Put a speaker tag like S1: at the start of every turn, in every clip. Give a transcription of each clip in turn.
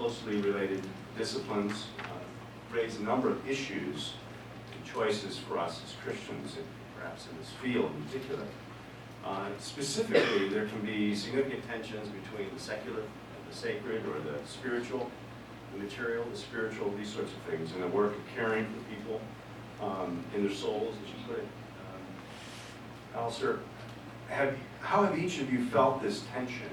S1: closely related disciplines, raise a number of issues and choices for us as Christians, and perhaps in this field in particular. Specifically, there can be significant tensions between the secular and the sacred, or the spiritual, the material, the spiritual, these sorts of things, and the work of caring for people in their souls, as you put it. Alasdair, how have each of you felt this tension,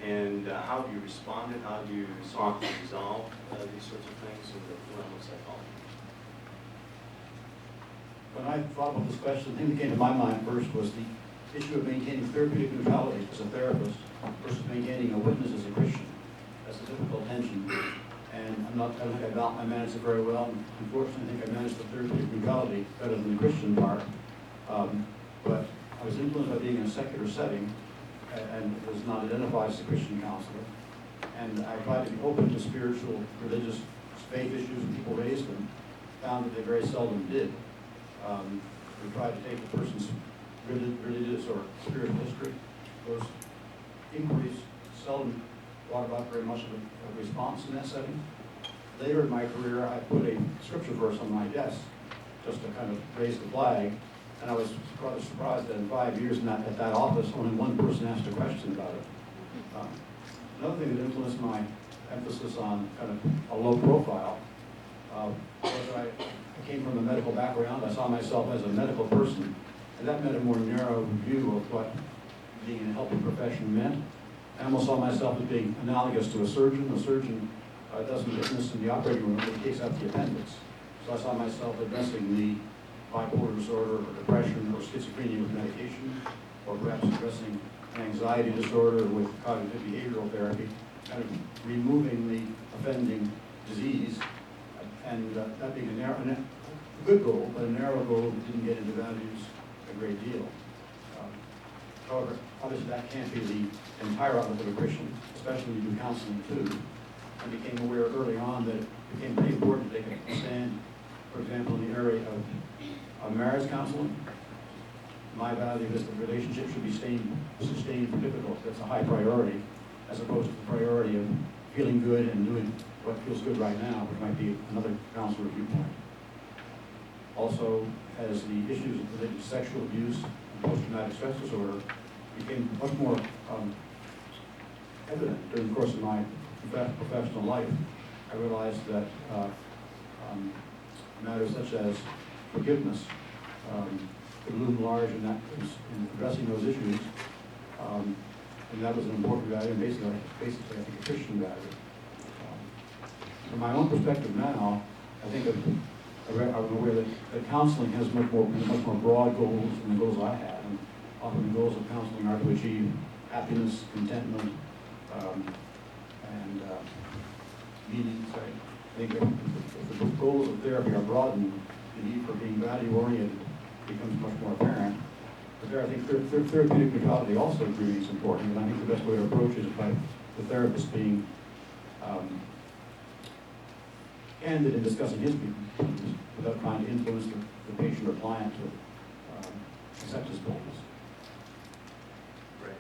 S1: and how have you responded? How have you sought to resolve these sorts of things in the realm of psychology?
S2: When I thought about this question, the thing that came to my mind first was the issue of maintaining therapeutic neutrality as a therapist versus maintaining a witness as a Christian. That's a difficult tension, and I don't think I managed it very well. Unfortunately, I think I managed the therapeutic neutrality better than the Christian part. But I was influenced by being in a secular setting and was not identified as a Christian counselor. And I tried to be open to spiritual, religious, faith issues when people raised them, found that they very seldom did. We tried to take the person's religious or spiritual history. Those inquiries seldom brought about very much of a response in that setting. Later in my career, I put a scripture verse on my desk just to kind of raise the flag. And I was rather surprised that in 5 years at that office, only one person asked a question about it. Another thing that influenced my emphasis on kind of a low profile was that I came from a medical background. I saw myself as a medical person, and that meant a more narrow view of what being in a helping profession meant. I almost saw myself as being analogous to a surgeon. A surgeon doesn't witness in the operating room, but he takes out the appendix. So I saw myself addressing the bipolar disorder or depression or schizophrenia with medication, or perhaps addressing an anxiety disorder with cognitive behavioral therapy, kind of removing the offending disease, and that being a good goal, but a narrow goal that didn't get into values a great deal. However, obviously that can't be the entire outlook of a Christian, especially when you do counseling too. I became aware early on that it became pretty important to take a stand, for example, in the area of marriage counseling. My value is that relationship should be sustained for difficult. That's a high priority, as opposed to the priority of feeling good and doing what feels good right now, which might be another counselor viewpoint. Also, as the issues related to sexual abuse and post-traumatic stress disorder became much more evident during the course of my professional life, I realized that matters such as forgiveness could loom large in addressing those issues, and that was an important value, and basically I think a Christian value. From my own perspective now, I think I'm aware that counseling has much more broad goals than the goals I had, and often the goals of counseling are to achieve happiness, contentment, and meaning. So I think if the goals of therapy are broadened, the need for being value-oriented becomes much more apparent. But there, I think therapeutic neutrality also remains important, and I think the best way to approach it is by the therapist being candid in discussing his views without trying to influence the patient or client to accept his goals.
S1: Right.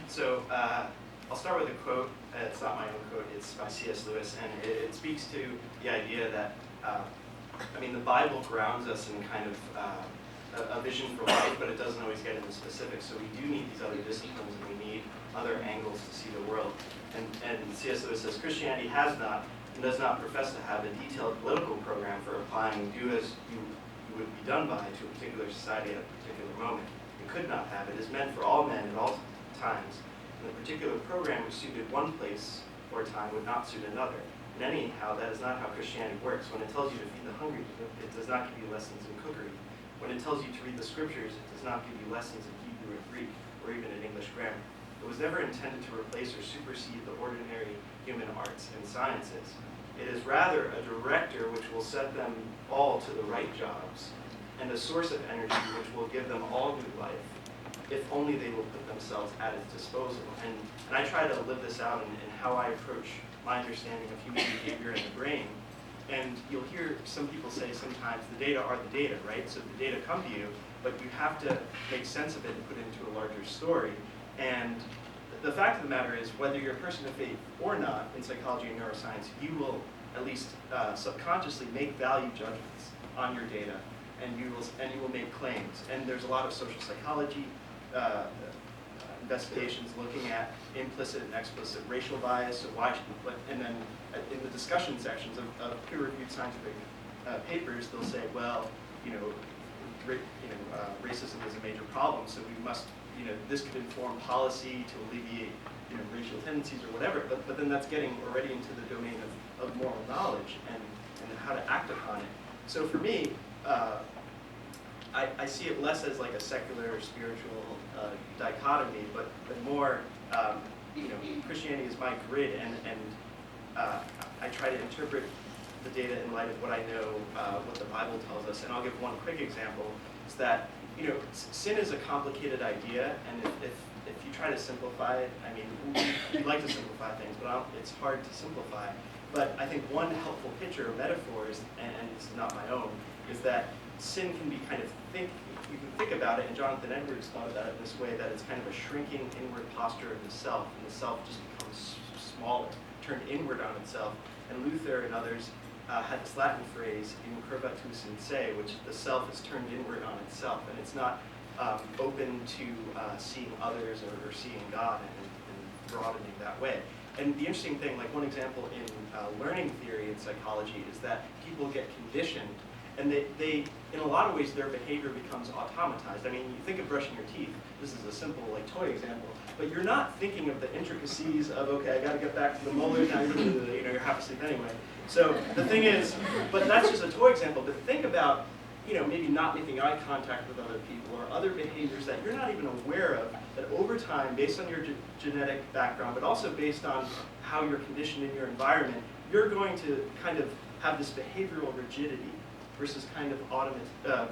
S3: So I'll start with a quote. It's not my own quote, it's by C.S. Lewis, and it speaks to the idea that, the Bible grounds us in kind of a vision for life, but it doesn't always get into specifics, so we do need these other disciplines, and we need other angles to see the world. And C.S. Lewis says, Christianity has not and does not profess to have a detailed political program for applying do as you would be done by to a particular society at a particular moment. It could not have. It is meant for all men at all times. And the particular program which suited one place or time would not suit another. And anyhow, that is not how Christianity works. When it tells you to feed the hungry, it does not give you lessons in cookery. When it tells you to read the scriptures, it does not give you lessons in Hebrew or Greek, or even in English grammar. It was never intended to replace or supersede the ordinary human arts and sciences. It is rather a director which will set them all to the right jobs, and a source of energy which will give them all new life, if only they will put themselves at its disposal. And I try to live this out in how I approach my understanding of human behavior and the brain. And you'll hear some people say sometimes the data are the data, right? So the data come to you, but you have to make sense of it and put it into a larger story. And the fact of the matter is, whether you're a person of faith or not in psychology and neuroscience, you will at least subconsciously make value judgments on your data, and you will make claims. And there's a lot of social psychology investigations looking at implicit and explicit racial bias. So why should and then in the discussion sections of peer-reviewed scientific papers, they'll say, well, racism is a major problem, so we must, this could inform policy to alleviate, racial tendencies or whatever. But then that's getting already into the domain of moral knowledge and how to act upon it. So for me, I see it less as like a secular or spiritual dichotomy, but more, Christianity is my grid, and I try to interpret the data in light of what I know, what the Bible tells us. And I'll give one quick example, is that, sin is a complicated idea, and if you try to simplify it, I mean, we like to simplify things, but it's hard to simplify. But I think one helpful picture or metaphor is, and it's not my own, is that sin can be kind of you can think about it, and Jonathan Edwards thought about it this way, that it's kind of a shrinking inward posture of the self, and the self just becomes smaller, turned inward on itself. And Luther and others had this Latin phrase, in curvatus in se, which the self is turned inward on itself, and it's not open to seeing others or seeing God and broadening that way. And the interesting thing, like one example in learning theory and psychology, is that people get conditioned, and they in a lot of ways, their behavior becomes automatized. I mean, you think of brushing your teeth. This is a simple, like, toy example. But you're not thinking of the intricacies of, okay, I got to get back to the molars, now you're half asleep anyway. So the thing is, but that's just a toy example. But think about, maybe not making eye contact with other people or other behaviors that you're not even aware of, that over time, based on your genetic background, but also based on how you're conditioned in your environment, you're going to kind of have this behavioral rigidity versus kind of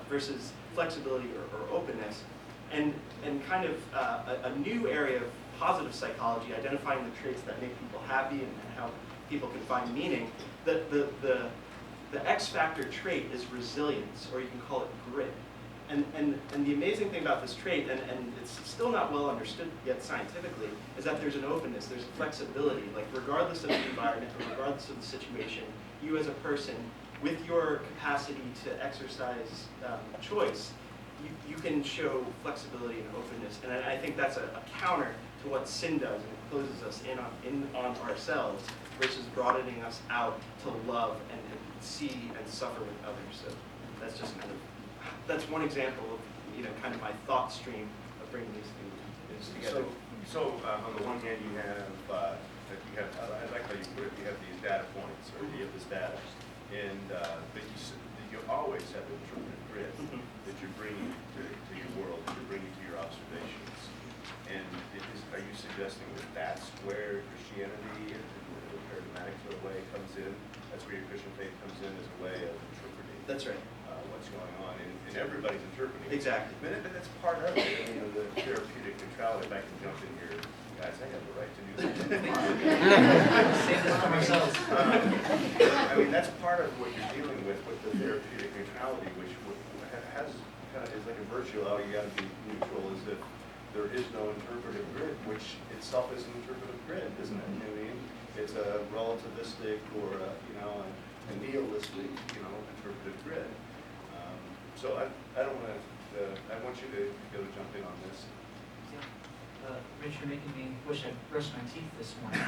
S3: versus flexibility or openness, and kind of a new area of positive psychology, identifying the traits that make people happy and how people can find meaning. The X factor trait is resilience, or you can call it grit. And the amazing thing about this trait, and it's still not well understood yet scientifically, is that there's an openness, there's a flexibility. Like, regardless of the environment or regardless of the situation, you as a person, with your capacity to exercise choice, you can show flexibility and openness. And I think that's a counter to what sin does, and it closes us in on ourselves versus broadening us out to love and see and suffer with others. So that's just that's one example of kind of my thought stream of bringing these things together.
S1: So on the one hand, you have I like how you put it. You have these data points, or you have this data. And but you always have an interpretive grid that you're bringing to your world, that you're bringing to your observations. And are you suggesting that that's where Christianity, in the paradigmatic sort of way, comes in? That's where your Christian faith comes in as a way of interpreting.
S3: That's right.
S1: What's going on, and everybody's interpreting.
S3: Exactly.
S1: But that's part of it. The therapeutic neutrality. If I can jump in here, guys, I have the right to do that.
S4: Save this for ourselves.
S1: I mean, that's part of what you're dealing with the therapeutic neutrality, which has kind of is like a virtue. Oh, you got to be neutral, as if there is no interpretive grid, which itself is an interpretive grid, isn't it? I mean, it's a relativistic or a nihilistic, interpretive grid. So I don't want to. I want you to go jump in on this.
S4: Rich, you're making me wish I'd brushed my teeth this morning. I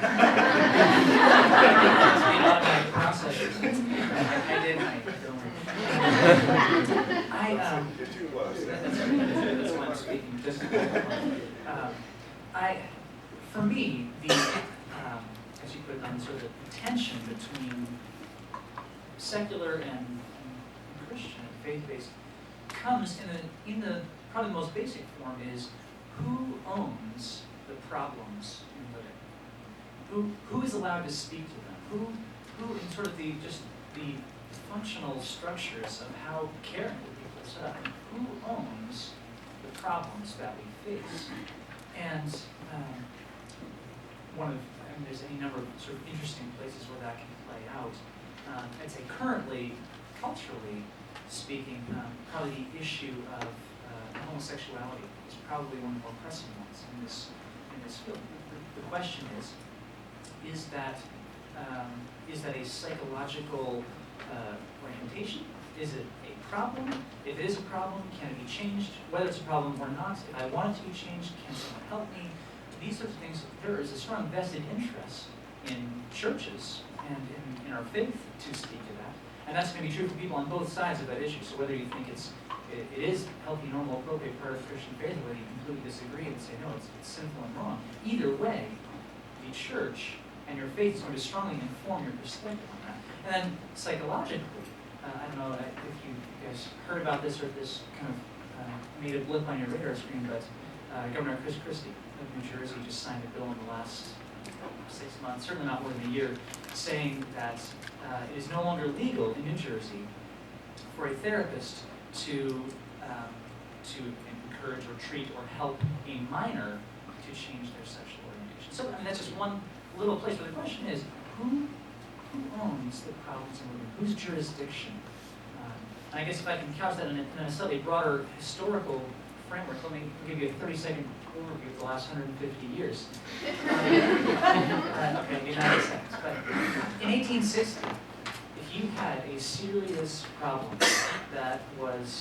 S4: did.
S1: You're too close.
S4: That's why I'm speaking. For me, as you put it on, sort of the tension between secular and Christian, faith-based, comes in the probably the most basic form is, who owns the problems in living? Who is allowed to speak to them? Who in sort of the functional structures of how caring for people is set up? Who owns the problems that we face? And there's any number of sort of interesting places where that can play out. I'd say currently, culturally speaking, probably the issue of homosexuality is probably one of the more pressing ones in this field. The the question is that a psychological orientation? Is it a problem? If it is a problem, can it be changed? Whether it's a problem or not, if I want it to be changed, can someone help me? These sorts of things, there is a strong vested interest in churches and in our faith to speak to that. And that's going to be true for people on both sides of that issue. So whether you think it is healthy, normal, appropriate part of Christian faith, or whether you completely disagree and say, no, it's sinful and wrong. Either way, the church and your faith is going to strongly inform your perspective on that. And then psychologically, I don't know if you guys heard about this or if this kind of made a blip on your radar screen, but Governor Chris Christie of New Jersey just signed a bill in the last 6 months, certainly not more than a year, saying that it is no longer legal in New Jersey for a therapist to encourage or treat or help a minor to change their sexual orientation. So I mean, that's just one little place. But the question is, who owns the Protestant movement? Whose jurisdiction? And I guess if I can couch that in a slightly broader historical framework, let me give you a 30-second overview of the last 150 years. Okay, maybe not 8 seconds. But in 1860, if you had a serious problem that was